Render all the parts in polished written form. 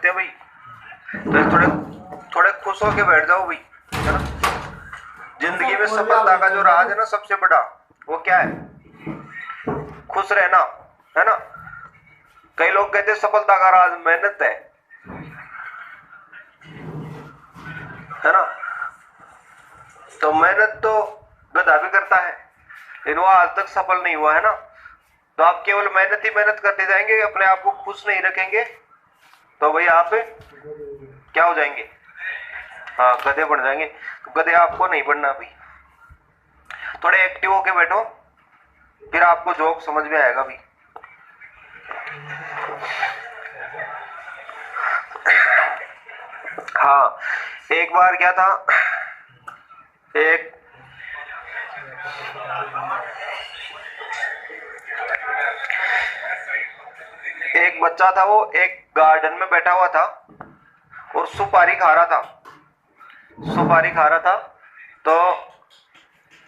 हैं भाई, तो थोड़े थोड़े खुश होके बैठ जाओ भाई, है ना। जिंदगी में सफलता का जो राज है ना सबसे बड़ा, वो क्या है? खुश रहना, है ना। कई लोग कहते हैं सफलता का राज मेहनत है ना। तो मेहनत तो गधा भी करता है, लेकिन वो आज तक सफल नहीं हुआ, है ना। तो आप केवल मेहनत ही मेहनत करते जाएंगे, अपने आप को खुश नहीं रखेंगे, तो भाई आप क्या हो जाएंगे? हाँ, गधे बन जाएंगे। तो गधे आपको नहीं बनना भाई। थोड़े एक्टिव होके बैठो, फिर आपको जोक समझ में आएगा भाई। हाँ, एक बार क्या था, एक बच्चा था, वो एक गार्डन में बैठा हुआ था और सुपारी खा रहा था। तो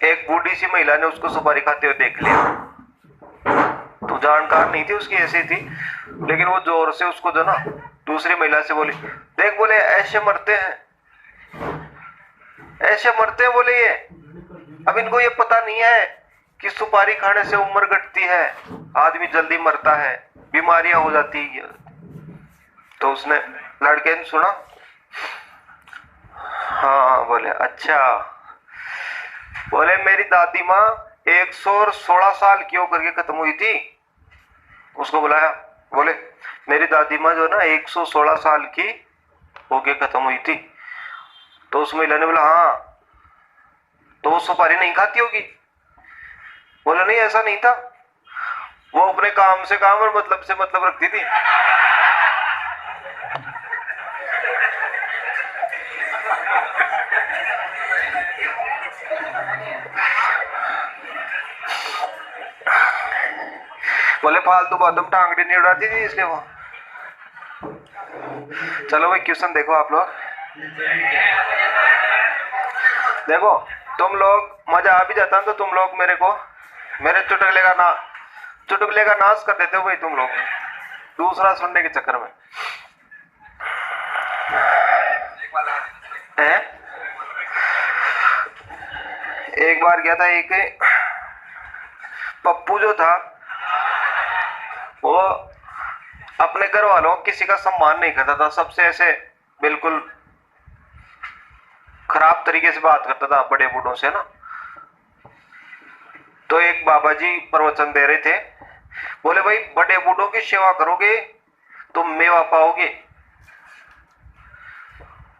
एक बूढ़ी सी महिला ने उसको सुपारी खाते हुए देख लिया। तो जानकार नहीं थी उसकी, ऐसी थी, लेकिन वो जोर से उसको जो ना दूसरी महिला से बोली, देख बोले ऐसे मरते हैं बोले ये। अब इनको ये पता नहीं है कि सुपारी खाने से उम्र घटती है, आदमी जल्दी मरता है, बीमारियां हो जाती है। तो उसने, लड़के ने सुना, हाँ बोले अच्छा। बोले मेरी दादी माँ 116 साल की होकर के खत्म हुई थी। उसको बुलाया, बोले मेरी दादी माँ जो ना 116 साल की होके खत्म हुई थी। तो उस महिला ने बोला हाँ, तो वो सुपारी नहीं खाती होगी? बोला नहीं, ऐसा नहीं था, वो अपने काम से काम और मतलब से मतलब रखती थी। बोले फालतू बातों में टांगड़ी नहीं उड़ाती थी इसलिए वो। चलो भाई क्वेश्चन देखो आप लोग, देखो तुम लोग, मजा आ भी जाता तो तुम लोग मेरे चुटकुले का नाश कर देते हो भाई तुम लोग, दूसरा सुनने के चक्कर में। है? एक बार क्या था, एक पप्पू जो था वो अपने घर वालों किसी का सम्मान नहीं करता था, सबसे ऐसे बिल्कुल खराब तरीके से बात करता था बड़े बूढ़ों से ना। तो एक बाबा जी प्रवचन दे रहे थे, बोले भाई बड़े बूढ़ों की सेवा करोगे तो मेवा पाओगे,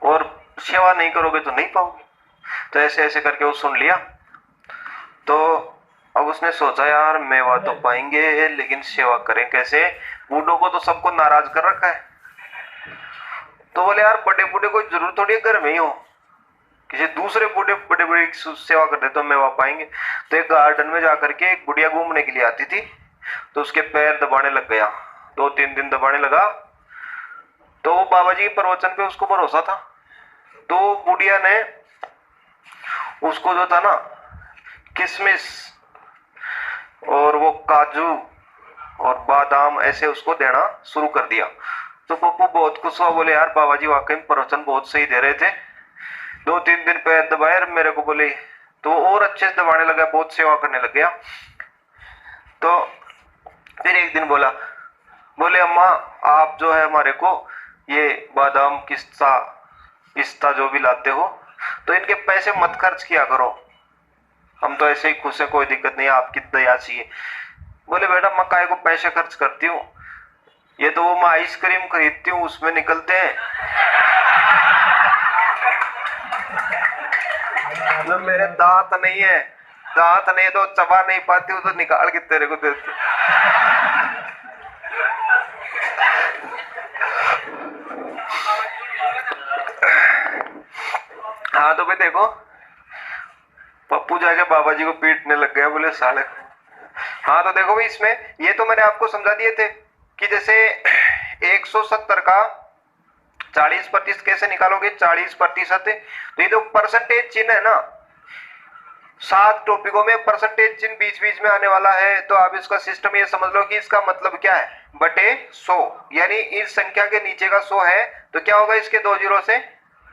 और सेवा नहीं करोगे तो नहीं पाओगे। तो ऐसे ऐसे करके वो सुन लिया। तो अब उसने सोचा यार मेवा तो पाएंगे लेकिन सेवा करें कैसे, बूढ़ों को तो सबको नाराज कर रखा है। तो बोले यार बड़े बूढ़े कोई जरूर थोड़ी घर में ही हो, किसी दूसरे बूढ़े बड़े बूढ़े की सेवा कर दे तो मेवा पाएंगे। तो एक गार्डन में जाकर के एक बुढ़िया घूमने के लिए आती थी, तो उसके पैर दबाने लग गया, 2-3 दिन दबाने लगा। तो वो बाबा जी के प्रवचन पे उसको भरोसा था, तो बुढ़िया ने उसको जो था ना किशमिश और वो काजू और बादाम ऐसे उसको देना शुरू कर दिया। तो पप्पू बहुत खुश हुआ, बोले यार बाबा जी वाकई में प्रवचन बहुत सही दे रहे थे, 2-3 दिन पैर दबाए और मेरे को बोले, तो और अच्छे से दबाने लगा, बहुत सेवा करने लग गया। तो फिर एक दिन बोला, बोले अम्मा आप जो है हमारे को ये बादाम पिस्ता जो भी लाते हो तो इनके पैसे मत खर्च किया करो, हम तो ऐसे ही खुश है, कोई दिक्कत नहीं, आपकी दया चाहिए। बोले बेटा मैं काय को पैसे खर्च करती हूँ, ये तो वो मैं आइसक्रीम खरीदती हूँ उसमें निकलते हैं, जो मेरे दांत नहीं है, दांत नहीं तो चबा नहीं पाती हूँ, तो निकाल के तेरे को देती। हाँ तो भाई देखो, पप्पू जाके बाबा जी को पीटने लग गया, बोले साले। हाँ तो देखो भाई इसमें ये तो मैंने आपको समझा दिए थे कि जैसे 170 का 40% कैसे निकालोगे, 40%, तो ये तो परसेंटेज चिन्ह है ना, 7 टॉपिकों में परसेंटेज चिन्ह बीच बीच में आने वाला है, तो आप इसका सिस्टम ये समझ लो कि इसका मतलब क्या है, बटे 100, यानी इस संख्या के नीचे का 100 है तो क्या होगा, इसके 2 जीरो से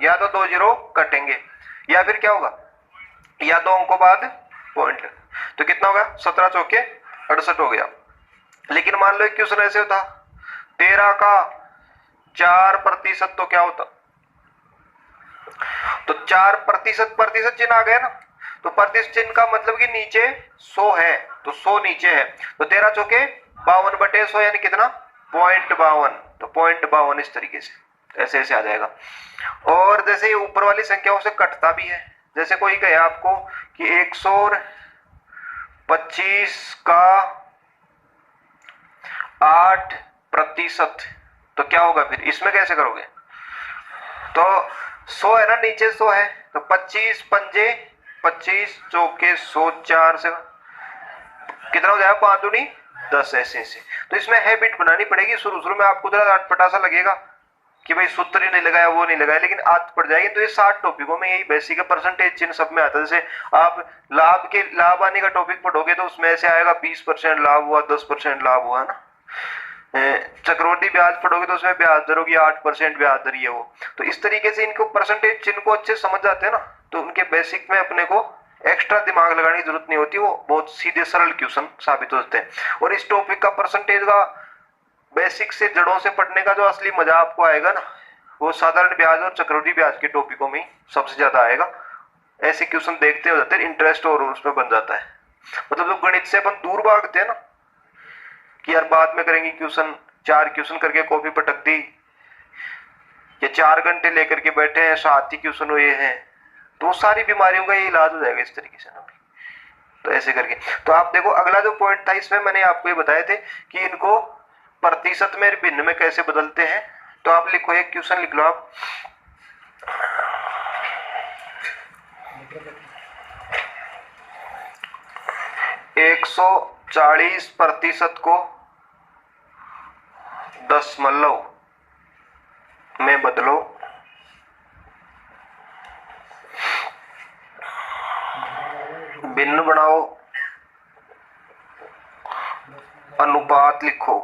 या तो 2 जीरो कटेंगे या फिर क्या होगा, या 2 अंकों बाद पॉइंट, तो कितना होगा 17 चौके 68 हो गया। लेकिन मान लो क्वेश्चन ऐसे होता 13 का 4% तो क्या होता, तो 4% प्रतिशत चिन्ह आ गया ना, तो प्रतिशत चिन्ह का मतलब कि नीचे 100 है तो 100 नीचे है, तो 13 चौके 52 बटे 100 यानी कितना 0.52, तो 0.52 इस तरीके से ऐसे ऐसे आ जाएगा। और जैसे ये ऊपर वाली संख्याओं से कटता भी है, जैसे कोई कहे आपको कि 125 का 8%, तो क्या होगा फिर इसमें कैसे करोगे, तो 100 है ना, नीचे 100 है तो 25 पंजे 25 चौके 100, 4 से कितना हो जाएगा 5 दूनी 10, ऐसे ऐसे। तो इसमें हैबिट बनानी पड़ेगी, शुरू शुरू में आपको जरा अटपटा सा लगेगा कि भाई सूत्र ही नहीं लगाया वो नहीं लगाया, लेकिन आदत पड़ जाएगी। तो ये 60 टॉपिकों में यही बेसिक है, परसेंटेज चिन्ह सब में आता है। जैसे आप लाभ आने का टॉपिक पढ़ोगे तो उसमें ऐसे आएगा 20% लाभ हुआ, 10% लाभ हुआ ना। चक्रवृद्धि ब्याज पढ़ोगे तो उसमें ब्याज दर होगी 8% ब्याज दर, ये वो। तो इस तरीके से इनको परसेंटेज चिन्ह को अच्छे समझ जाते हैं ना, तो उनके बेसिक में अपने को एक्स्ट्रा दिमाग लगाने की जरूरत नहीं होती, वो बहुत सीधे सरल क्वेश्चन साबित होते हैं। और इस टॉपिक का परसेंटेज का बेसिक से जड़ों से पढ़ने का जो असली मजा आपको आएगा ना, वो साधारण ब्याज और चक्रवृद्धि ब्याज के टॉपिकों में सबसे ज्यादा आएगा। ऐसे क्वेश्चन देखते हो जाते हैं, इंटरेस्ट और उसमें बन जाता है। मतलब जो गणित से अपन दूर भागते हैं ना कि यार बाद में करेंगे क्वेश्चन, 4 क्वेश्चन करके कॉपी पटक दी, या 4 घंटे लेकर के बैठे हैं 7 ही क्वेश्चन हुए हैं, तो सारी बीमारियों का ये इलाज हो जाएगा इस तरीके से ना। तो ऐसे करके तो आप देखो, अगला जो पॉइंट था इसमें मैंने आपको ये बताए थे कि इनको प्रतिशत में भिन्न में कैसे बदलते हैं। तो आप लिखो, एक क्वेश्चन लिख लो आप, एक 140% को दशमलव में बदलो, भिन्न बनाओ, अनुपात लिखो।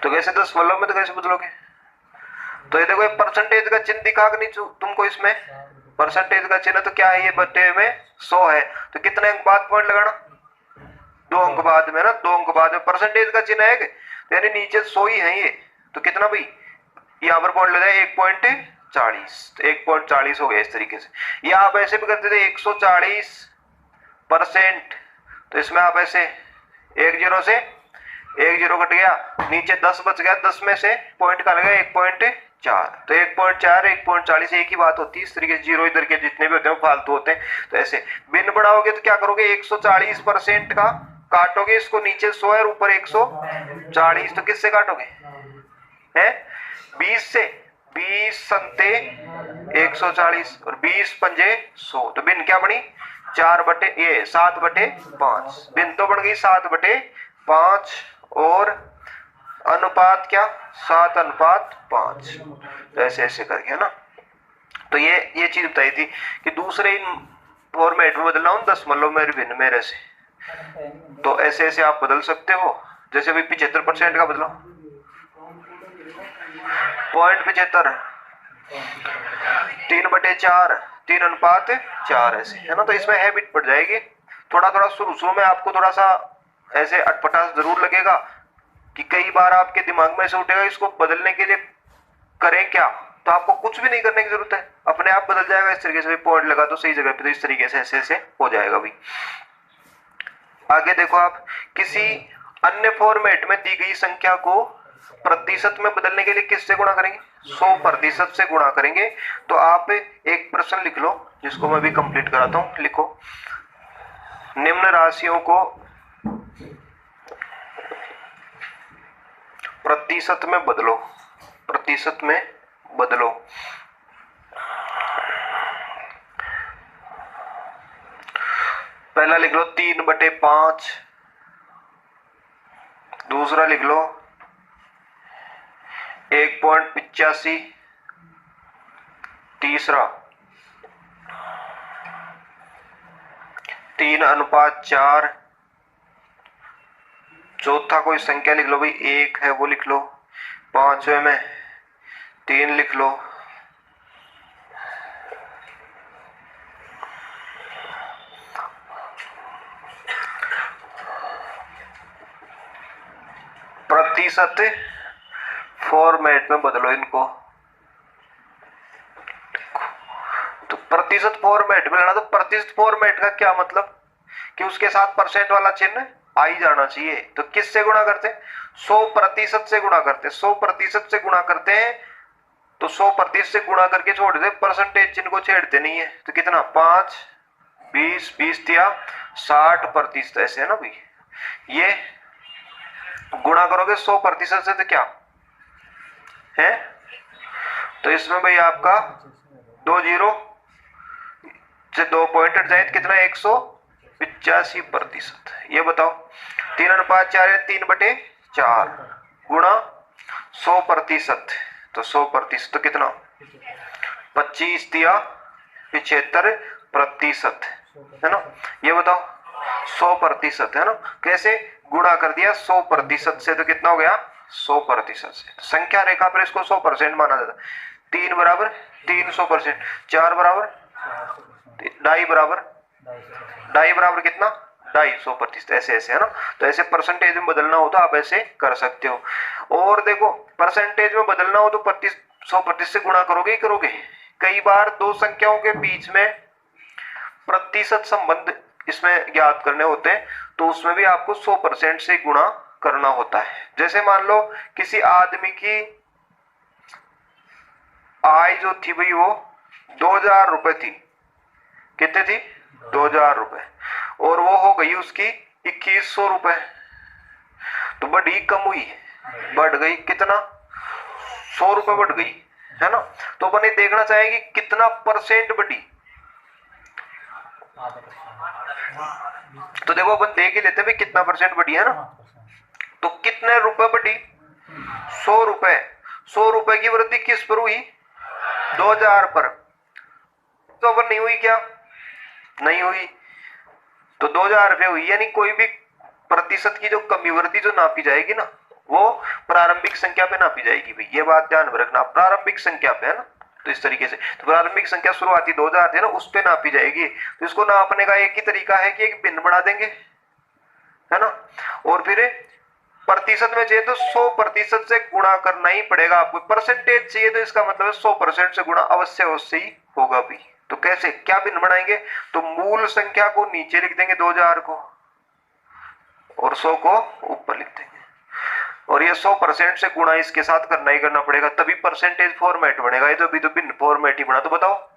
तो कैसे दशमलव में तो कैसे बदलोगे, तो ये देखो परसेंटेज का चिन्ह दिखा नहीं तुमको, इसमें परसेंटेज का चिन्ह तो क्या है, ये बटे में 100 है, तो कितने अंक बाद पॉइंट लगाना, 2 अंक बाद में ना, 2 अंक बाद में परसेंटेज का चिन्ह है, तो यानी नीचे 100 ही है ये, तो कितना भाई यहाँ पर पॉइंट लगाए 1.40, तो 1.40 हो गया इस तरीके से। या आप ऐसे भी करते थे 140%, तो इसमें आप ऐसे 1 जीरो से 1 जीरो कट गया, नीचे 10 बच गया, 10 में से पॉइंट का लगा 1.4, तो 1.4 1.40 एक ही बात होती है। इस तरीके से जीरो इधर के जितने भी होते हैं फालतू होते हैं। तो ऐसे भिन्न बढ़ाओगे तो क्या करोगे, 140% का काटोगे, इसको नीचे 100 है और ऊपर 140, तो किससे काटोगे है 20 से, 20 संते 140 और 20 पंजे 100, तो भिन्न क्या बनी 7/5, भिन्न तो बन गई 7/5 और अनुपात क्या 7:5, तो ऐसे ऐसे करके है ना। तो ये चीज बताई थी कि दूसरे इन फॉर्मेट में बदलना हूं दशमलव में भिन्न मेरे से, तो ऐसे ऐसे आप बदल सकते हो। जैसे भी 75% का बदलो 0.75, 3/4, 3:4 ऐसे है ना। तो इसमें हैबिट पड़ जाएगी, थोड़ा थोड़ा शुरू में आपको थोड़ा सा ऐसे अटपटा जरूर लगेगा कि कई बार आपके दिमाग में ऐसे उठेगा इसको बदलने के लिए करें क्या, तो आपको कुछ भी नहीं करने की जरूरत है, अपने आप बदल जाएगा इस तरीके से। पॉइंट लगा तो सही जगह पे, तो इस तरीके से ऐसे ऐसे हो जाएगा भाई। आगे देखो, आप किसी अन्य फॉर्मेट में दी गई संख्या को प्रतिशत में बदलने के लिए किससे गुणा करेंगे, 100% से गुणा करेंगे। तो आप एक प्रश्न लिख लो जिसको मैं भी कंप्लीट कराता हूं। लिखो, निम्न राशियों को प्रतिशत में बदलो, प्रतिशत में बदलो। पहला लिख लो 3/5, दूसरा लिख लो 1.85, तीसरा 3:4। चौथा कोई संख्या लिख लो भाई, 1 है वो लिख लो। पांचवे में 3 लिख लो। प्रतिशत फॉर्मेट में बदलो इनको। तो प्रतिशत फॉर्मेट में लेना, तो प्रतिशत फॉर्मेट का क्या मतलब कि उसके साथ परसेंट वाला चिन्ह आ ही जाना चाहिए। तो किससे गुणा करते हैं? 100% से गुणा करते हैं। 100% से गुणा करते हैं तो 100% से गुणा करके छोड़ देते, परसेंटेज चिन्ह को छेड़ते नहीं है। तो कितना, 5, 20, 20 दिया 60%, ऐसे है ना भाई। ये गुणा करोगे 100% से तो क्या है, तो इसमें भाई आपका 2 जीरो से 2 पॉइंट हट जाए, कितना 185%। ये बताओ 3:4 3/4 गुणा 100%, तो 100% तो कितना, 25 दिया 75% है ना। ये बताओ 100% है ना, कैसे गुणा कर दिया 100% से, तो कितना हो गया 100% से। संख्या रेखा पर इसको 100% माना जाता है। 3 बराबर 300%, 4 बराबर 2.5 बराबर 2.5 बराबर कितना 250%, ऐसे ऐसे है ना। तो ऐसे परसेंटेज में बदलना हो तो आप ऐसे कर सकते हो। और देखो परसेंटेज में बदलना हो तो 100% से गुणा करोगे ही करोगे। कई बार दो संख्याओं के बीच में प्रतिशत संबंध इसमें ज्ञात करने होते हैं, तो उसमें भी आपको 100% से गुणा करना होता है। जैसे मान लो किसी आदमी की आय जो थी भाई वो 2,000 रुपए थी। कितने थी, 2,000 रुपए, और वो हो गई उसकी 2,100 रुपए। तो बढ़ी कम हुई, बढ़ गई कितना, 100 रुपए बढ़ गई है ना। तो अपन ये देखना चाहेंगे कितना परसेंट बढ़ी। तो देखो अपन देख ही लेते हैं कितना परसेंट बढ़ी है ना। तो कितने रुपए बढ़ी, 100 रुपए। 100 रुपए की वृद्धि किस पर हुई, 2,000 पर। तो अपन नहीं हुई क्या, नहीं हुई। तो 2,000 रुपये हुई, यानी कोई भी प्रतिशत की जो कमी वृद्धि जो नापी जाएगी ना, वो प्रारंभिक संख्या पे नापी जाएगी भाई। ये बात ध्यान में रखना, प्रारंभिक संख्या पे है ना। तो इस तरीके से तो प्रारंभिक संख्या शुरुआती 2,000 थी ना, उस पे नापी जाएगी। तो इसको नापने का एक ही तरीका है कि एक भिन्न बना देंगे है ना। और फिर प्रतिशत में चाहिए तो 100% से गुणा करना ही पड़ेगा आपको। परसेंटेज चाहिए तो इसका मतलब है 100% से गुणा अवश्य अवश्य ही होगा भी। तो कैसे, क्या भिन्न बनाएंगे, तो मूल संख्या को नीचे लिख देंगे 2,000 को, और 100 को ऊपर लिख देंगे। और ये 100% से गुणा इसके साथ करना ही करना पड़ेगा, तभी परसेंटेज फॉर्मेट बनेगा। ये तो अभी तो भिन्न फॉर्मेट ही बना। तो बताओ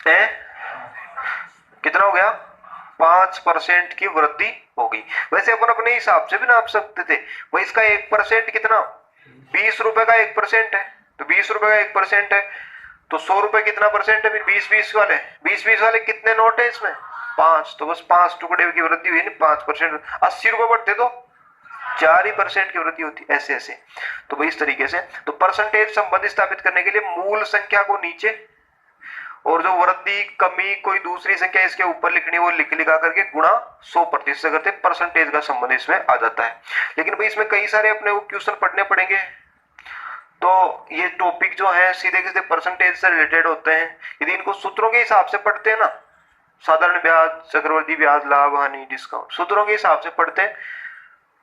है कितना हो गया, 5% की वृद्धि हो गई। वैसे अपन अपने हिसाब से भी नाप सकते थे भाई, इसका 1% कितना, 20 रुपए का 1% है। तो 20 रुपए का 1% है तो 100 रुपए कितना परसेंट है, 20-20 वाले, 20-20 वाले कितने नोट है इसमें, 5। तो बस 5 टुकड़े की वृद्धि हुई, 5%। 80 रुपए बढ़ते तो 4% की वृद्धि होती, ऐसे ऐसे। तो भाई इस तरीके से तो परसेंटेज संबंध स्थापित करने के लिए मूल संख्या को नीचे और जो वृद्धि कमी कोई दूसरी संख्या इसके ऊपर लिखनी वो लिखा करके गुणा 100% से करते, परसेंटेज का संबंध इसमें आ जाता है। लेकिन भाई इसमें कई सारे अपने को क्वेश्चन पढ़ने पड़ेंगे। तो ये टॉपिक जो है सीधे सीधे परसेंटेज से रिलेटेड होते हैं। यदि इनको सूत्रों के हिसाब से पढ़ते हैं ना, साधारण ब्याज, चक्रवर्ती ब्याज, लाभ हानि, डिस्काउंट, सूत्रों के हिसाब से पढ़ते हैं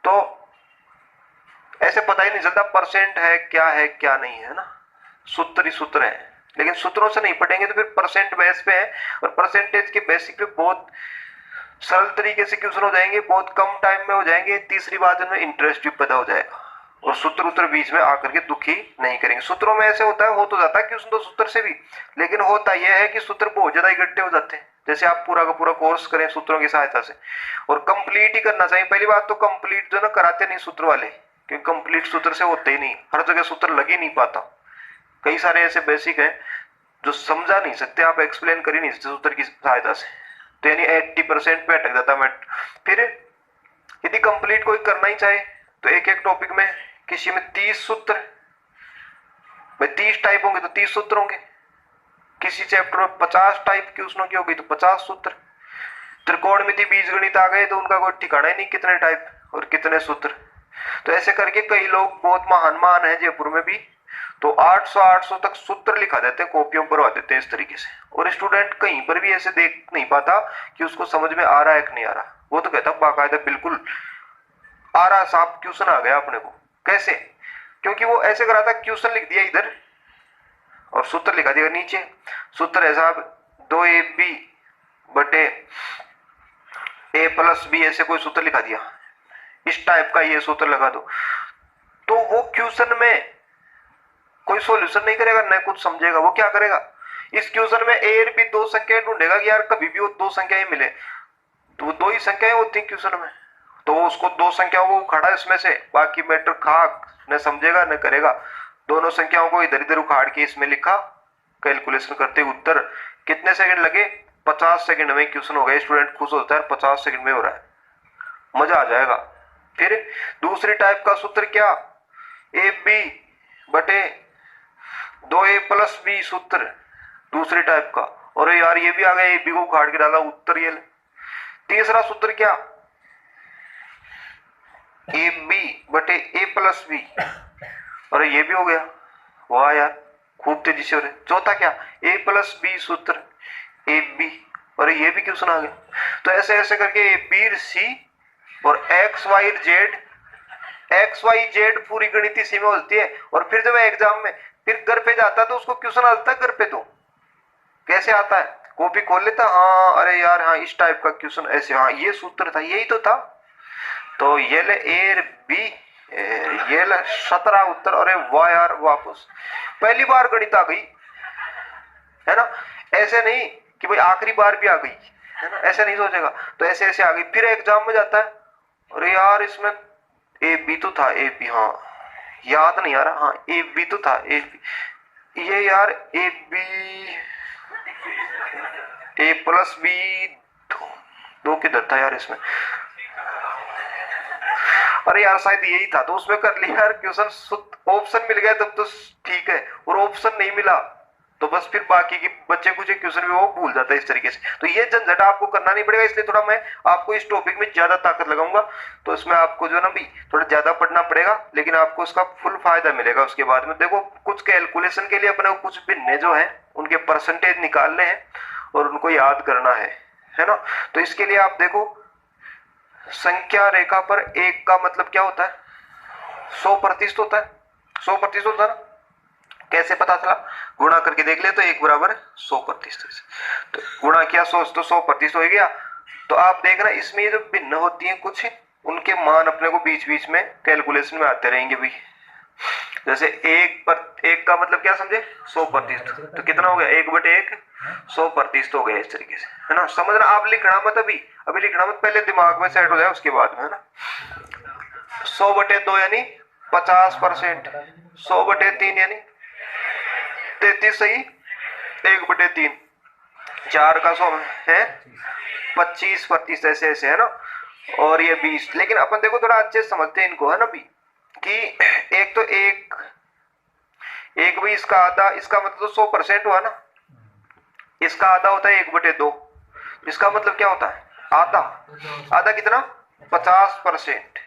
तो ऐसे पता ही नहीं चलता परसेंट है क्या नहीं है ना। सूत्र ही सूत्र है, लेकिन सूत्रों से नहीं पढ़ेंगे तो फिर परसेंट बेस पे है, और परसेंटेज के बेसिक पे बहुत सरल तरीके से क्वेश्चन हो जाएंगे, बहुत कम टाइम में हो जाएंगे। तीसरी बात इनमें इंटरेस्ट भी पैदा हो जाएगा, और सूत्र उत्तर बीच में आकर के दुखी नहीं करेंगे। सूत्रों में ऐसे होता है, हो तो जाता है क्वेश्चन तो सूत्र से भी, लेकिन होता यह है कि सूत्र बहुत ज्यादा इकट्ठे हो जाते हैं। जैसे आप पूरा का पूरा कोर्स करें सूत्रों की सहायता से, और कंप्लीट ही करना चाहिए। पहली बात तो कंप्लीट जो ना कराते नहीं सूत्र वाले, क्योंकि कंप्लीट सूत्र से होते ही नहीं, हर जगह सूत्र लग ही नहीं पाता। कई सारे ऐसे बेसिक हैं जो समझा नहीं सकते, आप एक्सप्लेन कर ही नहीं सकते सूत्र की सहायता से, तो यानी 80% पे अटक जाता है। फिर यदि कंप्लीट कोई करना ही चाहे तो एक एक टॉपिक में किसी में 30 सूत्र, भाई 30 टाइप होंगे तो 30 सूत्र होंगे। किसी चैप्टर में 50 टाइप क्वेश्चनों की होगी तो 50 सूत्र। त्रिकोणमिति बीजगणित आ गए तो उनका कोई ठिकाना ही नहीं कितने टाइप और कितने सूत्र। तो ऐसे करके कई लोग बहुत महान महान है जयपुर में भी, तो 800 तक सूत्र लिखा देते हैं, कॉपियों पर आ देते हैं इस तरीके से, और स्टूडेंट कहीं पर भी ऐसे देख नहीं पाता कि उसको समझ में आ रहा है कि नहीं आ रहा। वो तो कहता बाकायदा बिल्कुल आ रहा, साफ क्वेश्चन आ गया अपने को। कैसे? क्योंकि वो ऐसे करा था, क्वेश्चन लिख दिया इधर और सूत्र लिखा दिया नीचे। सूत्र है साहब 2ab बटे a प्लस b, ऐसे कोई सूत्र लिखा दिया, इस टाइप का ये सूत्र लगा दो। तो वो क्वेश्चन में कोई सॉल्यूशन नहीं करेगा, न कुछ समझेगा। वो क्या करेगा, इस क्वेश्चन में a और b दो संख्याएं ढूंढेगा कि यार कभी भी वो दो संख्याएं मिले, तो वो दो ही संख्याएं होती हैं क्वेश्चन में, तो वो उसको दो संख्याओं को उखाड़ा इसमें से, बाकी मैटर खाक न समझेगा न करेगा। दोनों संख्याओं को इधर इधर उखाड़ के इसमें लिखा, कैलकुलेशन करते उत्तर कितने सेकंड लगे, 50 सेकंड में क्वेश्चन हो गया। स्टूडेंट खुश होता है 50 सेकंड में हो रहा है, मजा आ जाएगा। फिर दूसरी टाइप का सूत्र क्या, ए बी बटे 2a प्लस बी, सूत्र दूसरे टाइप का। और यार ये भी आ गया, ए बी को उखाड़ के डाला उत्तर ये। तीसरा सूत्र क्या, ए बी बटे ए प्लस बी, और ये भी हो गया। वाह यार खूब तेजी से हो रहे। चौथा क्या, ए प्लस बी सूत्र ए बी, और ये भी क्वेश्चन आ गया। तो ऐसे ऐसे करके ए बी सी और एक्स वाई जेड पूरी गणित इसी में होती है। और फिर जब एग्जाम में फिर घर पे जाता है तो उसको क्वेश्चन आता है घर पे, तो कैसे आता है, कॉपी खोल लेता, हाँ अरे यार हाँ इस टाइप का क्वेश्चन ऐसे, हाँ ये सूत्र था, यही तो था। तो ये ले ए बी, ये ले 17 उत्तर। अरे वाह यार, वापस पहली बार गणित आ गई है ना। ऐसे नहीं कि भाई आखिरी बार भी आ गई है ना, ऐसे नहीं सोचेगा। तो ऐसे ऐसे आ गई, फिर एग्जाम में जाता है, अरे यार इसमें ए बी तो था, ए बी हाँ याद नहीं आ रहा, हाँ ए बी तो था, ए बी ये यार A B A plus B, दो किधर था यार इसमें, अरे यार शायद यही था, तो उसमें कर लिया यार क्वेश्चन। ऑप्शन मिल गया तब तो ठीक है, और ऑप्शन नहीं मिला तो बस फिर बाकी की बच्चे कुछ क्वेश्चन भी वो भूल जाता है इस तरीके से। तो ये झंझट आपको करना नहीं पड़ेगा, इसलिए थोड़ा मैं आपको इस टॉपिक में ज्यादा ताकत लगाऊंगा। तो इसमें आपको जो ना भी थोड़ा ज्यादा पढ़ना पड़ेगा, लेकिन आपको उसका फुल फायदा मिलेगा उसके बाद में। देखो कुछ कैलकुलेशन के लिए अपने को कुछ भिन्ने जो है उनके परसेंटेज निकालने हैं और उनको याद करना है ना। तो इसके लिए आप देखो, संख्या रेखा पर एक का मतलब क्या होता है, 100% होता है, 100% होता है ना। कैसे पता चला, गुणा करके देख ले, तो 1 बराबर 100%। तो गुणा किया 100 तो 100% हो गया। तो आप देखना इसमें ये जो भिन्न होती हैं कुछ, उनके मान अपने को बीच बीच में कैलकुलेशन में आते रहेंगे भाई। जैसे एक का मतलब क्या समझे, 100%, तो कितना हो गया 1/1 100% हो गया। इस तरीके से है ना, समझना। आप लिखना मत, अभी लिखना मत, पहले दिमाग में सेट हो जाए उसके बाद में, है ना। 100/2 यानी 50%, 100/3 यानी 33 सही, 1/3, 4 का 100 है 25%, ऐसे ऐसे है ना। और ये 20, लेकिन अपन देखो थोड़ा अच्छे से समझते हैं इनको, है ना भी, कि एक तो एक भाई इसका आधा, इसका मतलब तो 100% हुआ ना, इसका आधा होता है 1/2, इसका मतलब क्या होता है आधा, आधा कितना 50%,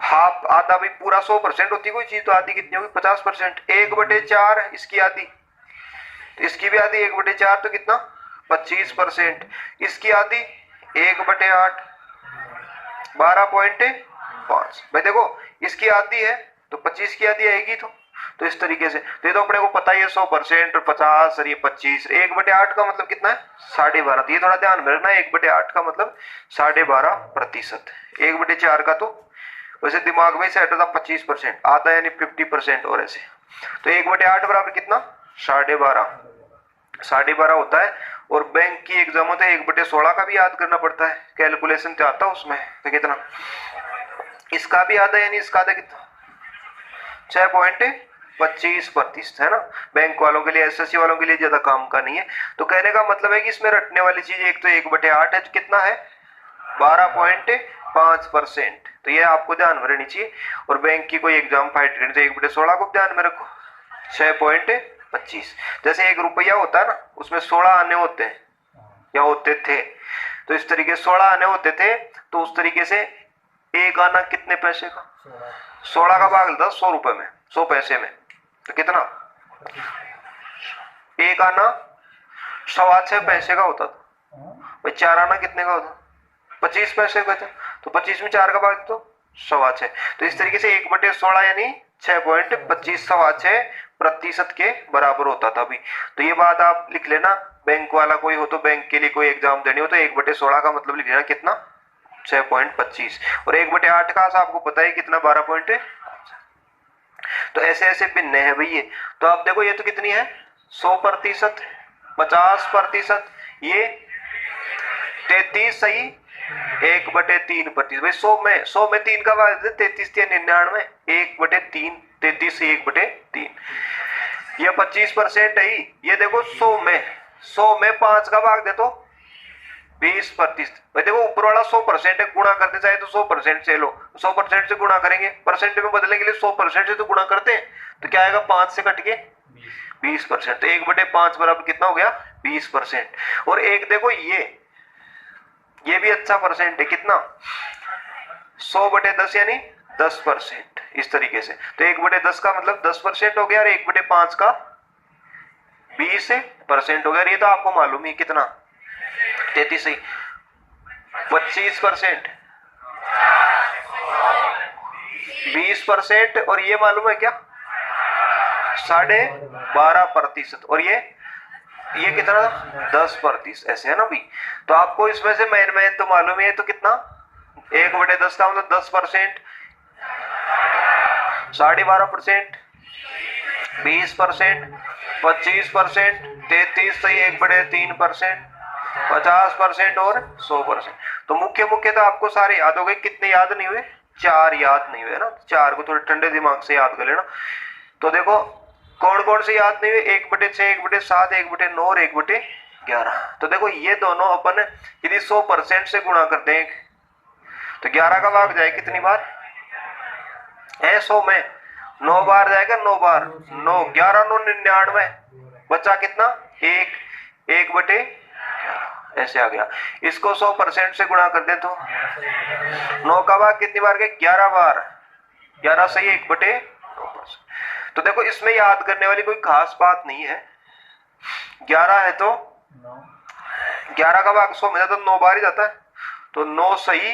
हाफ आधा भी पूरा 100% होती है कोई चीज, तो आधी कितनी होगी 50%। 1/4 इसकी आधी, तो इसकी भी आधी 1/4, तो कितना 25%। इसकी आधी 1/8 12.5। भाई देखो इसकी आधी है तो 25 की आधी आएगी, तो इस तरीके से। तो ये तो अपने को पता ही है 100% और 50 और ये 25। 1/8 का मतलब कितना है 12.5, तो ये थोड़ा ध्यान में रखना, 1/8 का मतलब 12.5%। 1/4 का तो वैसे दिमाग में सेट होता 25%, आधा यानी 50%, और ऐसे। तो 1/8 बराबर कितना 12.5 होता है। और बैंक की एग्जाम होता है 1/16 का भी याद करना पड़ता है, कैलकुलेशन तो आता उसमें, तो कितना इसका भी आधा यानी इसका आधा कितना 6.25%, है ना। बैंक वालों के लिए, एसएससी वालों के लिए ज्यादा काम का नहीं है। तो कहने का मतलब है कि इसमें रटने वाली चीज एक तो 1/8 है, कितना है 12.5%। तो ये आपको ध्यान में रहनी चाहिए। और बैंक की कोई एग्जाम फाइट करनी चाहिए 1/16 को ध्यान में रखो, 6.25। जैसे 1 रुपया होता है ना, उसमें 16 आने होते हैं या होते थे, तो इस तरीके 16 आने होते थे, तो उस तरीके से एक आना कितने पैसे का, 16 का भाग था 100 रुपए में, 100 पैसे में, तो कितना, एक आना 6.25 पैसे का होता था भाई। 4 आना कितने का होता, 25 पैसे का था, तो 25 में 4 का भाग तो 6.25। तो इस तरीके से 1/16 यानी 6.25 6.25% के बराबर होता था अभी। तो ये बात आप लिख लेना, बैंक वाला कोई हो तो, बैंक के लिए कोई एग्जाम देनी हो तो 1/16 का मतलब लिख लेना कितना, 6.25। और 1/8 का आपको पता है कितना, 12 तो ऐसे ऐसे भिन्न है भाई ये। तो आप देखो ये तो कितनी है, 100%, 50%, ये 33 सही, 1/3%। भाई 100 में 3 का भाग 33 या 99, 1/3, 33 से 1/3, ये 25% है ही। ये देखो 100 में 5 का भाग दे तो 20%। भाई देखो ऊपर वाला 100% है, गुणा करते चाहे तो 100% से लो, 100% से गुणा करेंगे, परसेंट में बदलने के लिए 100% से तो गुणा करते हैं, तो क्या आएगा, 5 से कट के 20%। तो 1/5 बराबर कितना हो गया, 20%। और एक देखो ये भी अच्छा परसेंट है, कितना, 100/10 यानी 10%, इस तरीके से। तो 1/10 का मतलब 10% हो गया, और 1/5 का 20% हो गया। ये तो आपको मालूम ही, कितना, 33 सही, 25%, 20%, और ये मालूम है क्या, 12.5%, और ये कितना था, 10%, ऐसे है ना भी। तो आपको इसमें से मेन तो मालूम है, तो कितना, 1/10 का मतलब 10%, 12.5%, 20%, 25%, 33 सही, 1/3%, 50% और 100%। तो मुख्य तो आपको सारे याद हो गए, कितने याद नहीं हुए, 4 याद नहीं हुए ना, 4 को थोड़े ठंडे दिमाग से याद कर लेना। तो देखो कौन से याद नहीं हुए, 1/6, 1/7, 1/9 और 1/11। तो देखो ये दोनों अपन यदि 100% से गुणा करते हैं तो 11 का भाग जाए कितनी बार है, 100 में 9 बार जाएगा, 9 बार 9, 11 9 99, बचा कितना, 1/11, ऐसे आ गया। इसको 100% से गुणा कर दे तो 9 का भाग कितनी बार गए, 11 बार, 11 सही 1/9%। तो देखो इसमें याद करने वाली कोई खास बात नहीं है, 11 है तो 11 का भाग 100 में जाता तो 9 बार ही जाता है, तो 9 सही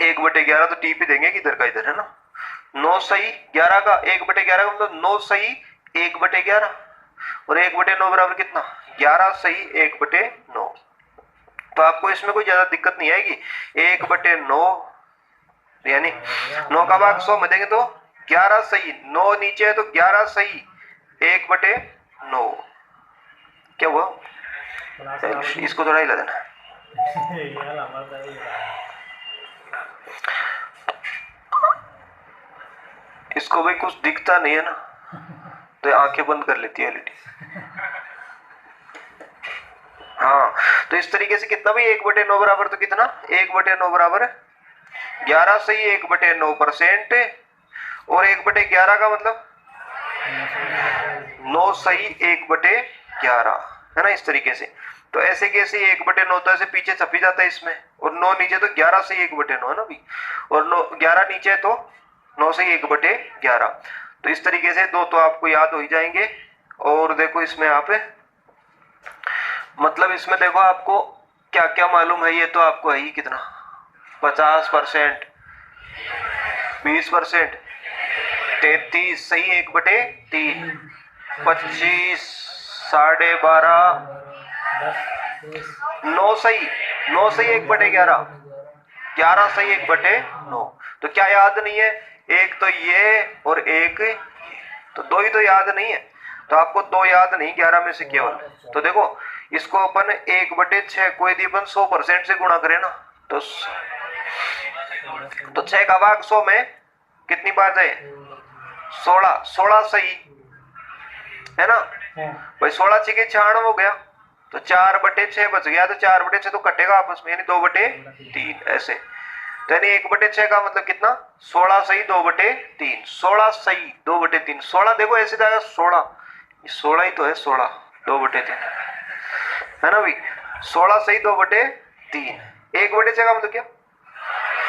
1/11, तो टी पे देंगे कि इधर का इधर है ना, 9 सही 11 का 1/11 का मतलब 9 सही 1/11, और 1/9 बराबर कितना, 11 सही 1/9। तो आपको इसमें कोई ज्यादा दिक्कत नहीं आएगी, 1/9 यानी 9 का भाग 100 में देंगे तो 11 सही, 9 नीचे है तो 11 सही 1/9। क्या हुआ, इसको थोड़ा हिला देना। इसको भाई कुछ दिखता नहीं है ना, तो आंखें बंद कर लेती है एलईडी। हाँ, तो इस तरीके से कितना भी 1/9 बराबर तो कितना, 1/9 बराबर 11 सही 1/9%, और 1/11 का मतलब 9 सही 1/11 है ना, इस तरीके से। तो ऐसे कैसे 1/9 तो ऐसे पीछे छपी जाता है इसमें, और 9 नीचे तो 11 सही 1/9 है ना भी, और 11 नीचे है तो 9 सही 1/11। तो इस तरीके से दो तो आपको याद हो ही जाएंगे। और देखो इसमें आप मतलब इसमें देखो आपको क्या क्या मालूम है, ये तो आपको है ही कितना, 50%, 20%, 33 सही 1/3, 25, 12.5, 9 सही 1/11, 11 सही 1/9। तो क्या याद नहीं है, एक तो ये और एक, तो दो ही तो याद नहीं है, तो आपको दो याद नहीं 11 में से केवल। तो देखो इसको अपन 1/6 को यदि अपन 100% से गुणा करें ना, तो 6 का भाग 100 में कितनी बार जाए, 16 सही है ना भाई, 16 6 के 96 हो गया, तो 4/6 बच गया, तो 4/6 तो कटेगा आपस में, यानी 2/3 ऐसे। तो यानी 1/6 का मतलब कितना, 16 सही 2/3, 16 सही 2/3, 16 देखो ऐसे जाएगा 16, 16 ही तो है, 16 2/3 है ना भाई, 16 सही 2/3, 1/6 का मतलब क्या,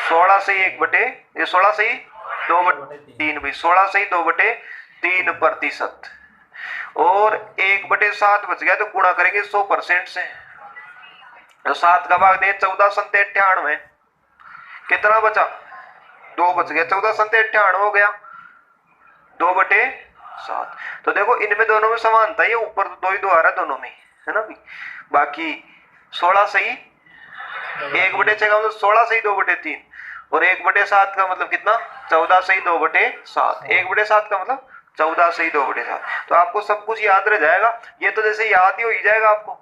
16 सही 16 सही 2/3 भाई, 16 सही 2/3%। और 1/7 बच गया तो गुणा करेंगे 100% से, तो 7 का भाग दें 14 सत्ते 98, कितना बचा, 2 बच गया, 14 सत्ते 98 हो गया 2/7। तो देखो इनमें दोनों में समानता है, ये ऊपर तो 2 ही 2 आ रहा है दोनों में, है ना भाई। बाकी 16 सही 1/6 का मतलब 16 सही 2/3, और 1/7 का मतलब कितना, 14 सही 2/7, 1/7 का मतलब 14 सही 2/7। तो आपको सब कुछ याद रह जाएगा, ये तो जैसे याद ही हो ही जाएगा आपको,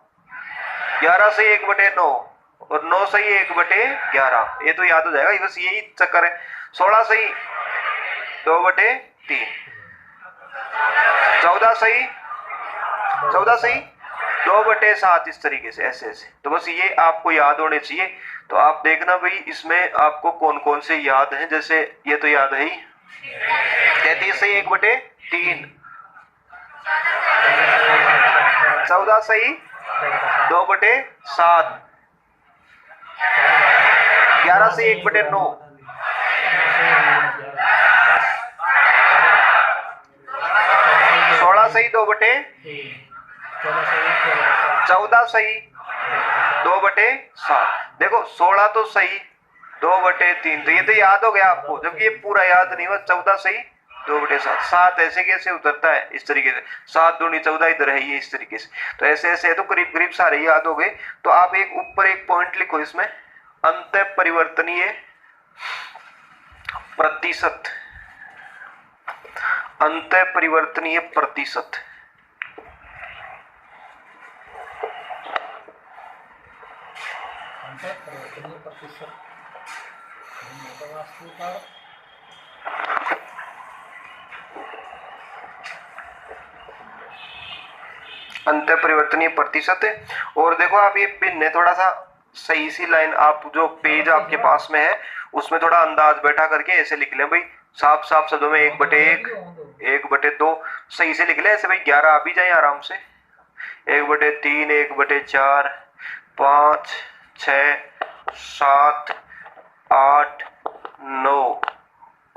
11 सही 1/9 और 9 सही 1/11, ये तो याद हो जाएगा, बस यही चक्कर है। 16 सही 2/3, 14 सही 2/7, इस तरीके से ऐसे ऐसे, तो बस ये आपको याद होने चाहिए। तो आप देखना भाई इसमें आपको कौन कौन से याद हैं, जैसे ये तो याद है ही, 33 सही 1/3, 14 सही 2/7, 11 सही 1/9, 16 सही 2/3, 14 सही 2/7। देखो 16 तो सही 2/3, तो ये तो याद हो गया आपको, जबकि ये पूरा याद नहीं हुआ। 14 सही 2/7, 7 ऐसे कैसे उतरता है इस तरीके से, 7 दूनी 14 इधर है ये इस तरीके से, तो ऐसे ऐसे है, तो करीब करीब सारे याद हो गए। तो आप एक ऊपर एक पॉइंट लिखो इसमें, अंत परिवर्तनीय प्रतिशत, अंत परिवर्तनीय प्रतिशत। अंत परिवर्तनीय प्रतिशत है। और देखो आप ये भिन्न थोड़ा सा सही सी लाइन, आप जो पेज आपके पास में है उसमें थोड़ा अंदाज बैठा करके ऐसे लिख लें भाई, साफ साफ शब्दों में 1/1, 1/2 सही से लिख ले ऐसे भाई, 11 आ भी जाए आराम से, 1/3, 1/4, 5, 6, 7, 8, 9,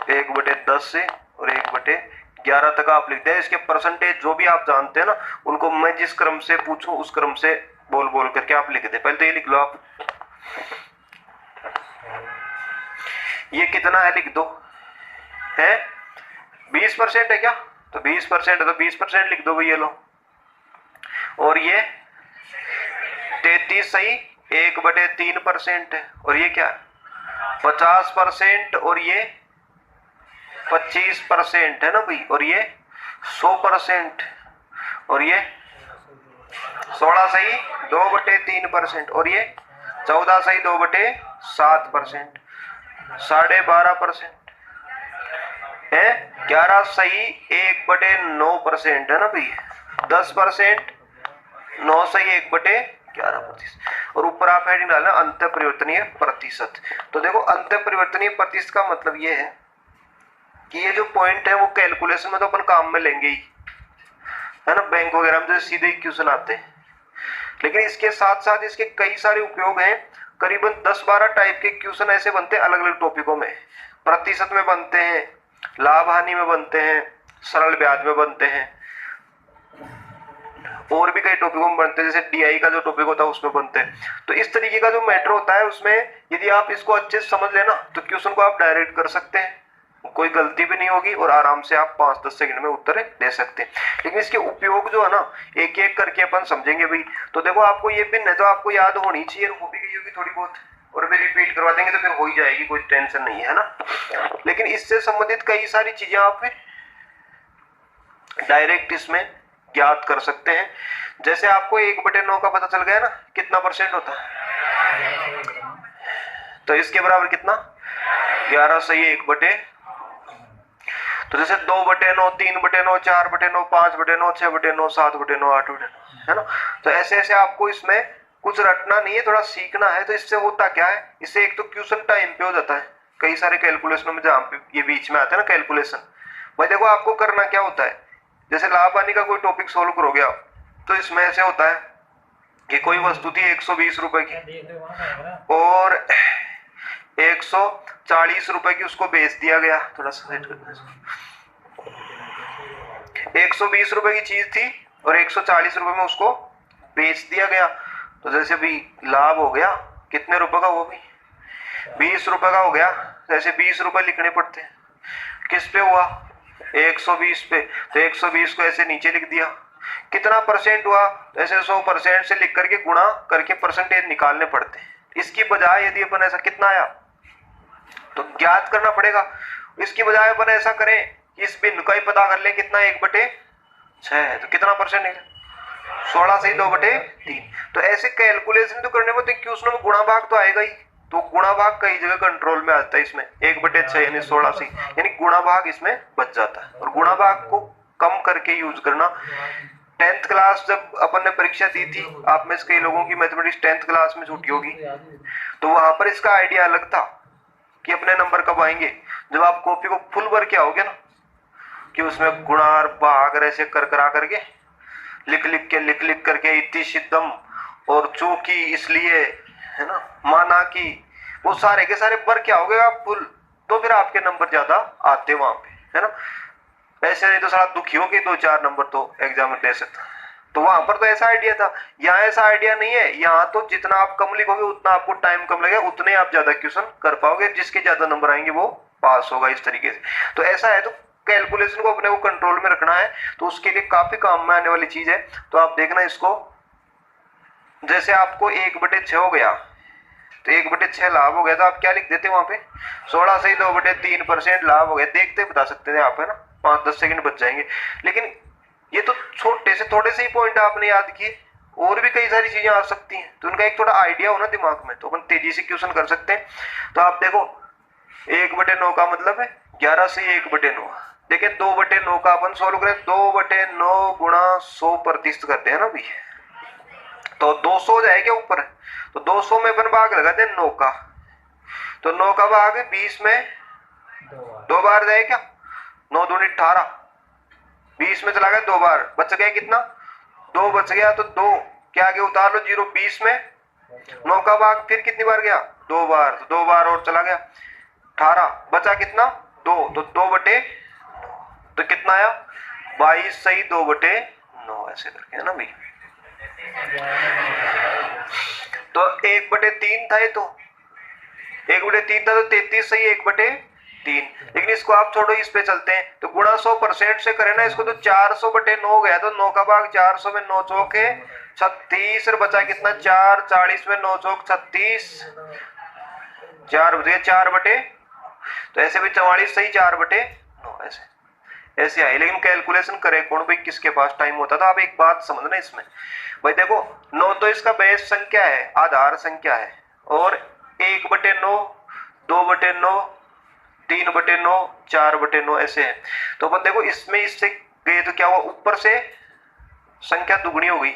1/10 से और 1/11 तक आप लिखते हैं। इसके परसेंटेज जो भी आप जानते हैं ना, उनको मैं जिस क्रम से पूछूं उस क्रम से बोल बोल करके आप लिख दे। पहले तो ये लिख लो आप, ये कितना है लिख दो, है 20% है क्या, तो 20% है तो 20% लिख दो भाई, ये लो। और ये 33 सही 1/3% है, और ये क्या 50%, और ये 25% है ना भाई, और ये 100%, और ये 16 सही 2/3%, और ये 14 सही 2/7%, 12.5% है, 11 सही 1/9% है ना भाई, 10%, 9 सही 1/11%। और ऊपर आप हेडिंग डालना अंत परिवर्तनीय प्रतिशत। तो देखो अंत परिवर्तनीय प्रतिशत का मतलब ये है कि ये जो पॉइंट है वो कैलकुलेशन में तो अपन काम में लेंगे ही, है ना, बैंक वगैरह में जो सीधे क्वेश्चन आते हैं, लेकिन इसके साथ साथ इसके कई सारे उपयोग हैं। करीबन 10-12 टाइप के क्वेश्चन ऐसे बनते हैं अलग अलग टॉपिकों में, प्रतिशत में बनते हैं, लाभ हानि में बनते हैं, सरल ब्याज में बनते हैं, और भी कई टॉपिकों में बनते हैं, जैसे डीआई का जो टॉपिक होता है उसमें बनते हैं। तो इस तरीके का जो मैटर होता है उसमें यदि आप इसको अच्छे से समझ लेना तो क्वेश्चन को आप डायरेक्ट कर सकते हैं, कोई गलती भी नहीं होगी और आराम से आप 5-10 सेकंड में उत्तर दे सकते हैं। लेकिन इसके उपयोग जो है ना एक एक करके अपन समझेंगे भाई। तो देखो आपको ये पिन है तो आपको याद होनी चाहिए, हो भी गई होगी थोड़ी बहुत, और फिर रिपीट करवा देंगे तो फिर हो ही जाएगी, कोई टेंशन नहीं है ना। लेकिन इससे संबंधित कई सारी चीजें आप डायरेक्ट इसमें ज्ञात कर सकते हैं। जैसे आपको 1/9 का पता चल गया ना कितना परसेंट होता है, तो इसके बराबर कितना 11 सही 1/, तो जैसे 2/9, 3/9, 4/9, 5/9, 6/9, 7/9, 8/9 है ना। तो ऐसे ऐसे आपको इसमें कुछ रटना नहीं है, थोड़ा सीखना है। तो इससे होता क्या है, इससे एक तो क्वेश्चन टाइम पे हो जाता है कई सारे कैलकुलेशनों में, जहां पे ये बीच में आते हैं ना कैलकुलेशन। भाई देखो आपको करना क्या होता है, जैसे लाभ हानि का कोई टॉपिक सोल्व करोगे आप, तो इसमें ऐसे होता है कि कोई वस्तु थी 120 रुपए की और 140 रुपए की उसको बेच दिया गया। थोड़ा सा सेट करना है। 120 रुपए की चीज थी और 140 रुपए में उसको बेच दिया गया। तो जैसे भी लाभ हो गया कितने रुपए का, वो भी 20 रुपए का हो गया। जैसे 20 रुपए लिखने पड़ते हैं, किस पे हुआ 120 पे, तो 120 को ऐसे नीचे लिख दिया। कितना परसेंट हुआ, तो ऐसे 100% से लिख करके गुणा करके परसेंटेज निकालने पड़ते हैं। इसकी बजाय यदि अपन ऐसा कितना आया तो ज्ञात करना पड़ेगा। इसकी बजाय अपन ऐसा करें इस बिंदु का ही पता कर ले कितना 1/6 है, तो कितना परसेंट है 16 से 2/3। तो ऐसे कैलकुलेशन तो करने में तो क्वेश्चन में गुणा भाग तो आएगा ही, तो गुणा भाग कई जगह कंट्रोल में आता है इसमें 1/6 यानी 16 से, यानी गुणा भाग इसमें बच जाता है। और गुणा भाग को कम करके यूज करना। 10th क्लास जब अपन ने परीक्षा दी थी, आप में से कई लोगों की मैथमेटिक्स 10th क्लास में छूटी होगी, तो वहां पर इसका आइडिया अलग था कि अपने नंबर कब आएंगे, जब आप कॉपी को फुल भर के आओगे ना, कि उसमें गुणा और भाग ऐसे कर करा करके लिख लिख करके इतनी सिद्धम और चूंकि इसलिए है ना, माना कि वो सारे के सारे भर के आओगे आप फुल, तो फिर आपके नंबर ज्यादा आते वहां पे, है ना। ऐसे नहीं तो सारा दुखी हो गए 2-4 नंबर तो एग्जाम में दे सकता। तो वहां पर तो ऐसा आइडिया था, यहाँ ऐसा आइडिया नहीं है। यहाँ तो जितना आप कम लिखोगे उतना आपको टाइम कम लगेगा, उतने आप ज्यादा क्वेश्चन कर पाओगे, जिसके ज्यादा नंबर आएंगे वो पास होगा इस तरीके से। तो ऐसा है, तो कैलकुलेशन को अपने को कंट्रोल में रखना है, तो उसके लिए काफी काम में आने वाली चीज है। तो आप देखना इसको, जैसे आपको 1/6 हो गया, तो 1/6 लाभ हो गया, तो आप क्या लिख देते वहां पे 16 से 2/3% लाभ हो गया। देखते बता सकते थे आप, है ना, 5-10 सेकंड बच जाएंगे। लेकिन ये तो छोटे से थोड़े से ही पॉइंट आपने याद किए, और भी कई सारी चीजें आ सकती हैं, तो उनका एक थोड़ा आइडिया हो ना दिमाग में, तो अपन तेजी से क्वेश्चन कर सकते हैं। तो आप देखो 1/9 का मतलब है 11 से 1/9। देखिए 2/9 का अपन सोल्व करें, 2/9 गुणा 100% करते हैं ना अभी, तो 200 हो जाएगा ऊपर। तो 200 में अपन भाग लगाते हैं 9 का, तो 9 का भाग 20 में 2 बार जाए क्या, 9 दूनी 18, 20 में चला गया 2 बार, बच गया कितना 2 बच गया। तो 2 क्या आगे उतार लो 0, 20 में 9 का भाग फिर कितनी बार गया 2 बार, तो 2 बार और चला गया 18, बचा कितना 2, तो 2/9, तो कितना आया 22 सही 2/9 ऐसे करके, है ना भाई। तो 1/3 था, ये तो 1/3 था, तो 33 सही 1/3। लेकिन इसको आप छोड़ो, इस पे चलते हैं, तो गुणा 100% से करें ना इसको, तो 400/9 हो गया, तो 9 का भाग 400 में 9 चौके 36, और बचा कितना 4, 40 में 9 चौक 36, 4 बच गए 4/, तो ऐसे भी 44 सही 4/9 ऐसे ऐसे आई। लेकिन कैलकुलेशन करे कौन भाई, किसके पास टाइम होता था। अब एक बात समझना इसमें भाई, देखो 9 तो इसका बेस संख्या है, आधार संख्या है, और 1/9, 2/9, 3/9, 4/9 ऐसे है। तो अपन देखो इसमें इससे गए तो क्या हुआ, ऊपर से संख्या दुगनी हो गई,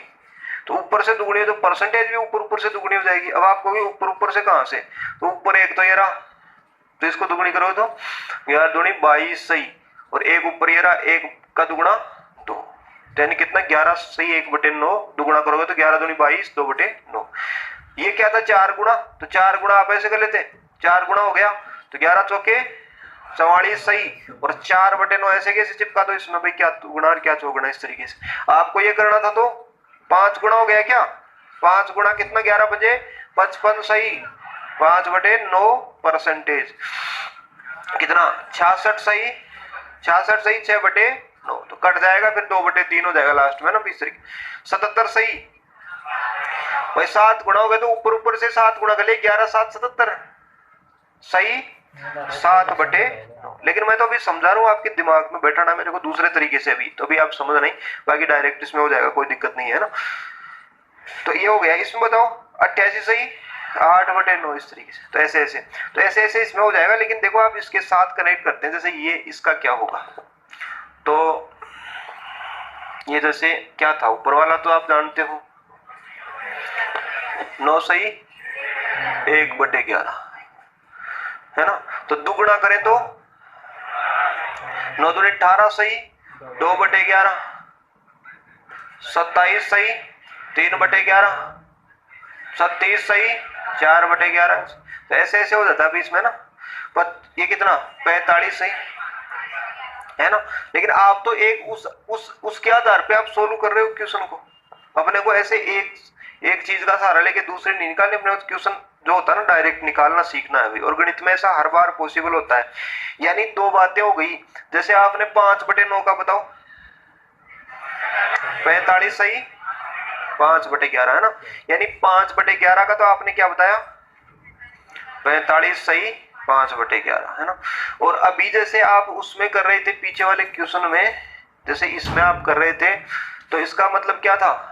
तो ऊपर से दुगनी हो तो परसेंटेज भी ऊपर से दुगनी हो जाएगी। अब आप कहोगे ऊपर से कहां से, तो ऊपर एक तो ये रहा, तो इसको दुगनी करो तो 11 दूनी 22 सही, और एक ऊपर ये रहा, एक का दुगुना 2, यानी कितना 11 सही 1/9, दुगुना करोगे तो 11 दूनी 22, 2/9। ये क्या था 4 गुणा, तो 4 गुणा आप ऐसे कर लेते, 4 गुणा हो गया, तो 11 चौके 44 सही, और 4/9 ऐसे कैसे चिपका दो इसमें भाई, क्या गुणा और क्या चौगुना, इस तरीके से आपको ये करना था। तो 5 गुणा हो गया क्या, 5 गुणा कितना 11 बजे 55 सही 5/9 परसेंटेज, कितना 66 सही 66 सही 6/9, तो कट जाएगा फिर 2/3 हो जाएगा लास्ट में ना 20 तरीके। 77 सही भाई 7 गुणा हो गया, तो ऊपर से 7 गुणा कर ले, 11 7 77 सही 7/9। लेकिन मैं तो अभी समझा रहा हूँ, आपके दिमाग में बैठाना मेरे को दूसरे तरीके से अभी, तो अभी आप समझ नहीं, बाकी डायरेक्ट इसमें हो जाएगा, कोई दिक्कत नहीं है ना। तो ये हो गया, इसमें बताओ 88 सही 8/9 इस तरीके से, तो ऐसे इसमें हो जाएगा। लेकिन देखो आप इसके साथ कनेक्ट करते हैं, जैसे ये इसका क्या होगा, तो ये जैसे क्या था ऊपर वाला तो आप जानते हो, 9 सही 1/11 है ना। तो दुगुना करें तो 9 दूनी 18 सही 2/11, 27 सही 3/11, 37 सही 4/11। तो ऐसे ऐसे हो जाता है बीच में ना। पर ये कितना 45 सही है ना। लेकिन आप तो एक उसके आधार पे आप सोल्व कर रहे हो क्वेश्चन को। अपने को ऐसे एक चीज का सहारा लेके दूसरे नहीं निकालने, अपने क्वेश्चन जो होता है ना डायरेक्ट निकालना सीखना है अभी। और गणित में ऐसा हर बार पॉसिबल होता है। यानी दो बातें हो गई। जैसे आपने 5/9 का बताओ 45 सही 5/11 है ना। यानी 5/11 का तो आपने क्या बताया 45 सही 5/11 है ना। और अभी जैसे आप उसमें कर रहे थे पीछे वाले क्वेश्चन में, जैसे इसमें आप कर रहे थे, तो इसका मतलब क्या था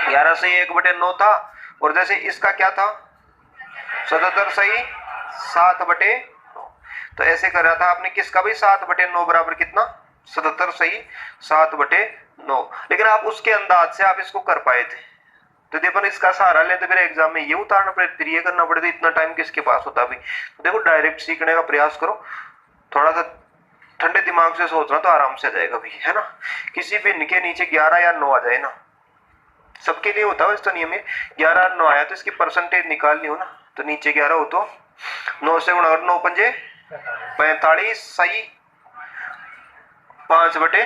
11 सही 1/9 था। और जैसे इसका क्या था 77 सही 7/9। तो ऐसे कर रहा था आपने किसका भी 7/9 बराबर कितना 77 सही 7/9। लेकिन आप उसके अंदाज से आप इसको कर पाए थे। तो देखो ना इसका सहारा ले तो फिर एग्जाम में ये उतारना पड़े, फिर ये करना पड़े, तो इतना टाइम किसके पास होता अभी। तो देखो डायरेक्ट सीखने का प्रयास करो, थोड़ा सा ठंडे दिमाग से सोचना तो आराम से आ जाएगा भी है ना। किसी भी के नीचे 11 या 9 आ जाए ना, सबके लिए होता है इस तो नियम में 11 9 आया तो इसकी परसेंटेज निकालनी हो ना, तो नीचे 11 हो तो 9 से गुणा करो 9 पंजे 45 सही 5/11।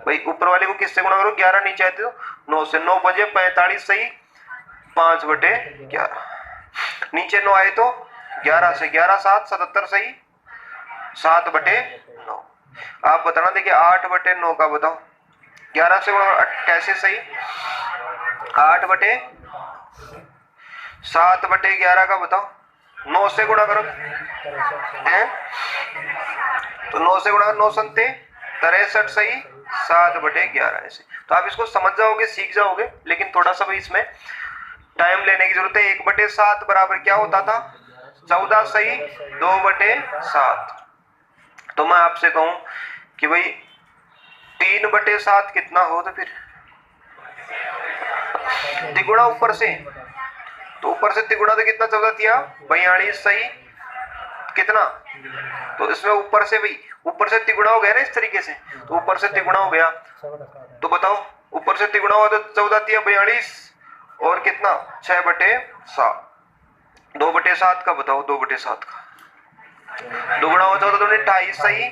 भाई ऊपर वाले को किससे गुणा करो 11 नीचे आते तो 9 से 9 पंजे 45 सही 5/11। नीचे 9 आए तो 11 से 11 7 77 सही 7/9। आप बताना देखिए 8/9 का बताओ 11 से गुणा 88 सही 8/7/11 का बताओ 9 से गुणा करो हैं तो 9 से गुणा 9 संते 63 सही 7/11 ऐसे। तो आप इसको समझ जाओगे सीख जाओगे, लेकिन थोड़ा सा भी इसमें टाइम लेने की जरूरत है। 1/7 बराबर क्या होता था 14 सही 2/7। तो मैं आपसे कहूं कि भाई 3/7 कितना हो, तो फिर तिगुना ऊपर से, तो ऊपर से तिगुना तो कितना 14 दिया 42 सही कितना, तो इसमें ऊपर से भाई ऊपर से तिगुना हो गया ना इस तरीके से, तो ऊपर से तिगुना हो गया तो बताओ ऊपर से तिगुना हुआ तो 14 दिया 42 और कितना 6/7। 2/7 का बताओ 2/7 का दुगुना हो 14 तो 28 सही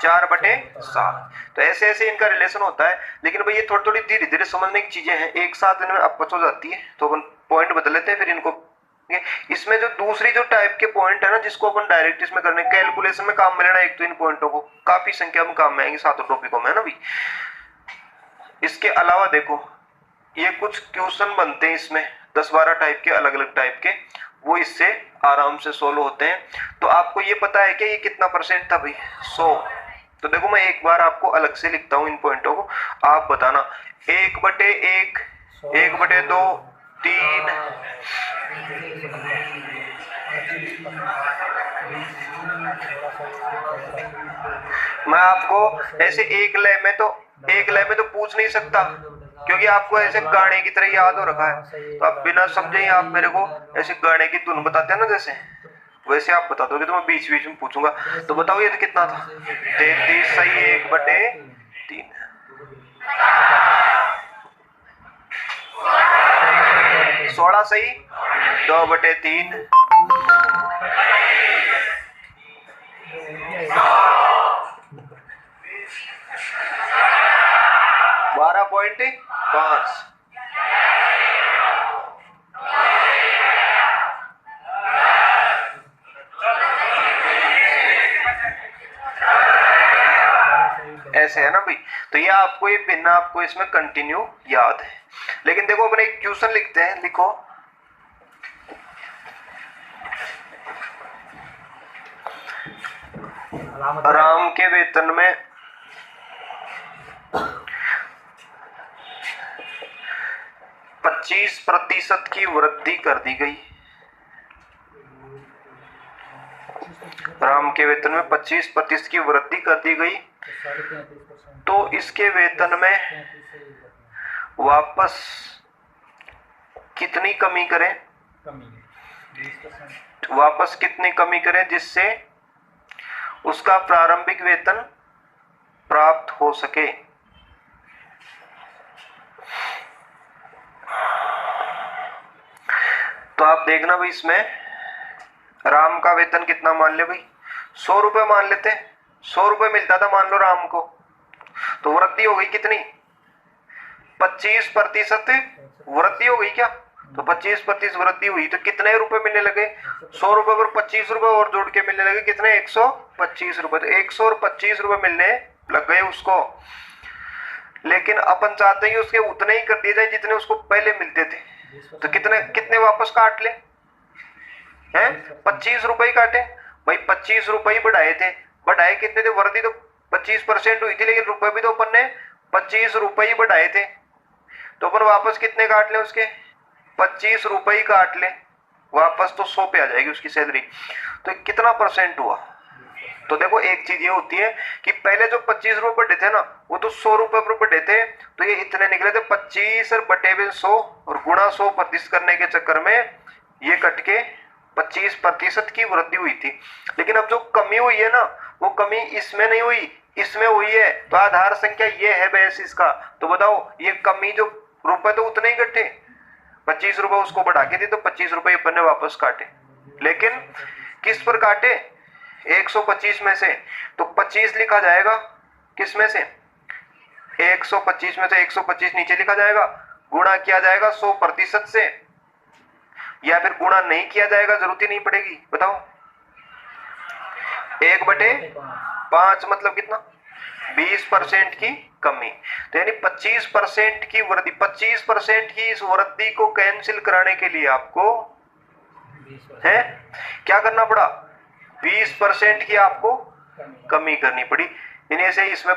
4/7। तो ऐसे ऐसे इनका रिलेशन होता है। लेकिन भाई ये थोड़ी थोड़ी धीरे धीरे समझने की चीजें हैं, एक साथ इनमें अपच हो जाती है तो अपन पॉइंट बदल लेते हैं फिर इनको। इसमें जो दूसरी जो टाइप के पॉइंट है ना जिसको अपन डायरेक्ट इसमें करने कैलकुलेशन में काम में लेना, एक तो इन पॉइंटों को काफी संख्या में काम में आएंगे सातों टॉपिकों में है ना भी। इसके अलावा देखो ये कुछ क्वेश्चन बनते हैं इसमें 10-12 टाइप के अलग अलग टाइप के, वो इससे आराम से सोल्व होते हैं। तो आपको ये पता है कि ये कितना परसेंट था भाई 100। तो देखो मैं एक बार आपको अलग से लिखता हूं इन पॉइंटों को, आप बताना 1/1 1/2 3 मैं आपको ऐसे एक लय में तो पूछ नहीं सकता क्योंकि आपको ऐसे गाने की तरह याद हो रखा है। तो आप बिना समझे ही आप मेरे को ऐसे गाने की धुन बताते हैं ना जैसे, वैसे आप बता दोगे तो मैं बीच बीच में पूछूंगा। तो बताओ ये तो कितना था 33 सही 1/3 16 सही 2/3 12.5 ऐसे है ना भाई। तो ये आपको ये भिन्न आपको इसमें कंटिन्यू याद है। लेकिन देखो अपने एक क्वेश्चन लिखते हैं, लिखो राम के वेतन में 25% की वृद्धि कर दी गई। राम के वेतन में 25% की वृद्धि कर दी गई, तो इसके वेतन में वापस कितनी कमी करें, कमी 20%। वापस कितनी कमी करें जिससे उसका प्रारंभिक वेतन प्राप्त हो सके। तो आप देखना भाई, इसमें राम का वेतन कितना मान ले भाई, 100 रुपए मान लेते हैं, 100 रुपए मिलता था मान लो राम को, तो वृद्धि हो गई कितनी, 25% वृद्धि हो गई क्या, तो 25% वृद्धि हुई तो कितने रुपए मिलने लगे, 100 रुपए पर 25 रुपए और जोड़ के मिलने लगे कितने, 125 रुपए, तो 125 रुपए मिलने लग गए उसको। लेकिन अपन चाहते हैं उसके उतने ही कर दिए जाए जितने उसको पहले मिलते थे, तो कितने कितने वापस काट ले हैं, 25 रुपए ही काटे भाई, 25 रुपए ही बढ़ाए थे, बढ़ाए कितने थे, वृद्धि तो 25% हुई थी, लेकिन रुपए भी तो अपन ने 25 रुपए ही बढ़ाए थे, तो अपन वापस कितने काट ले उसके, 25 रुपए ही काट ले वापस, तो 100 पे आ जाएगी उसकी सैलरी। तो कितना परसेंट हुआ, तो देखो एक चीज ये होती है कि पहले जो 25 रुपए बढ़े थे ना, वो तो 100 रुपए पर बढ़े थे, तो ये इतने निकले थे 25 बटे 100 और गुणा 100% करने के चक्कर में ये कट के 25% की वृद्धि हुई थी। लेकिन अब जो कमी हुई है ना, वो कमी इसमें नहीं हुई, इसमें हुई है, तो आधार संख्या ये है बेस इसका। तो बताओ ये कमी जो रुपए तो उतने ही कटे, 25 रुपए उसको बढ़ा के दी तो 25 रुपए अपन ने वापस काटे, लेकिन किस पर काटे, 125 में से, तो 25 लिखा जाएगा किस में से, 125 में से 125 नीचे लिखा जाएगा, गुणा किया जाएगा 100% से, या फिर गुणा नहीं किया जाएगा, जरूरत ही नहीं पड़ेगी। बताओ 1/5 मतलब कितना, 20% की कमी, तो यानी 25% की वृद्धि, 25% की इस वृद्धि को कैंसिल कराने के लिए आपको है क्या करना पड़ा, 20% की आपको कमी करनी पड़ी। यानी ऐसे इसमें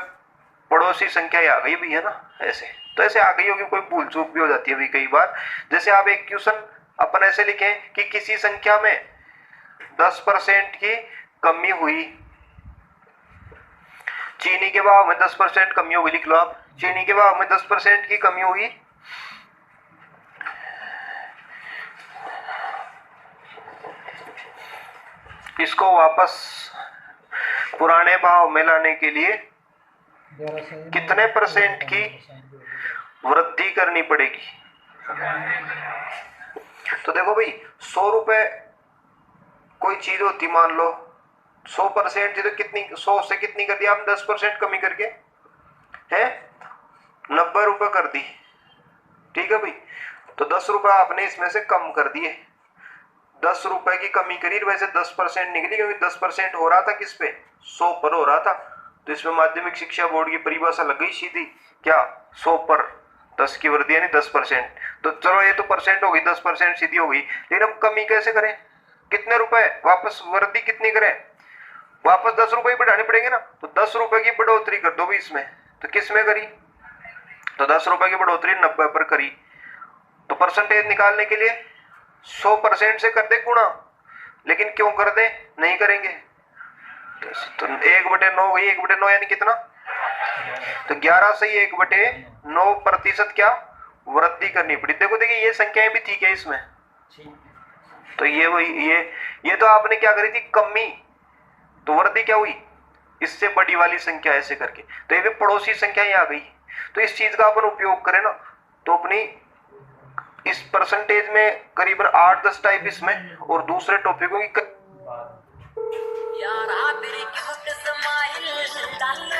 पड़ोसी संख्या आ गई भी है ना, ऐसे तो ऐसे आ गई होगी, कोई भूल चूक भी हो जाती है भी कई बार। जैसे आप एक क्वेश्चन अपन ऐसे लिखें कि किसी संख्या में 10% की कमी हुई, चीनी के भाव में 10% कमी होगी, लिख लो आप, चीनी के भाव में 10% की कमी हुई, इसको वापस पुराने भाव में लाने के लिए कितने परसेंट की वृद्धि करनी पड़ेगी। तो देखो भाई 100 रुपए कोई चीज होती, मान लो 100% थी, तो कितनी, 100 से कितनी कर दी आपने, 10% कमी करके है 90 रुपए कर दी, ठीक है भाई, तो 10 रुपए आपने इसमें से कम कर दिए, 10 रुपए की कमी करी, वैसे 10% निकली, क्योंकि 10% हो रहा था किस पे, 100 पर हो रहा था, तो इसमें माध्यमिक शिक्षा बोर्ड की परिभाषा लग गई सीधी, क्या 100 पर 10 की वृद्धि यानी 10%, तो चलो ये तो परसेंट हो गई, 10% सीधी हो गई, लेकिन अब कमी कैसे करें, कितने रुपए वापस वृद्धि कितनी करें, वापस 10 रुपए ही बढ़ाने पड़ेंगे ना, तो 10 रुपए की बढ़ोतरी कर दो भी इसमें, तो किस में करी, तो 10 रुपए की बढ़ोतरी 90 पर करी, तो परसेंटेज निकालने के लिए 100% से कर दे गुणा, लेकिन क्यों कर दे, नहीं करेंगे, तो 1/9 गई, 1/9 यानी कितना, तो 11 से 1/9% क्या वृद्धि करनी पड़ी। देखो देखिए ये संख्याएं भी ठीक है इसमें, तो ये वही ये तो आपने क्या करी थी कमी, तो वृद्धि क्या हुई, इससे बड़ी वाली संख्या ऐसे करके, तो ये भी पड़ोसी संख्या ही आ गई। तो इस चीज का अपन उपयोग करें ना, तो अपनी इस परसेंटेज में करीबन 8-10 टाइप इसमें, और दूसरे टॉपिकों की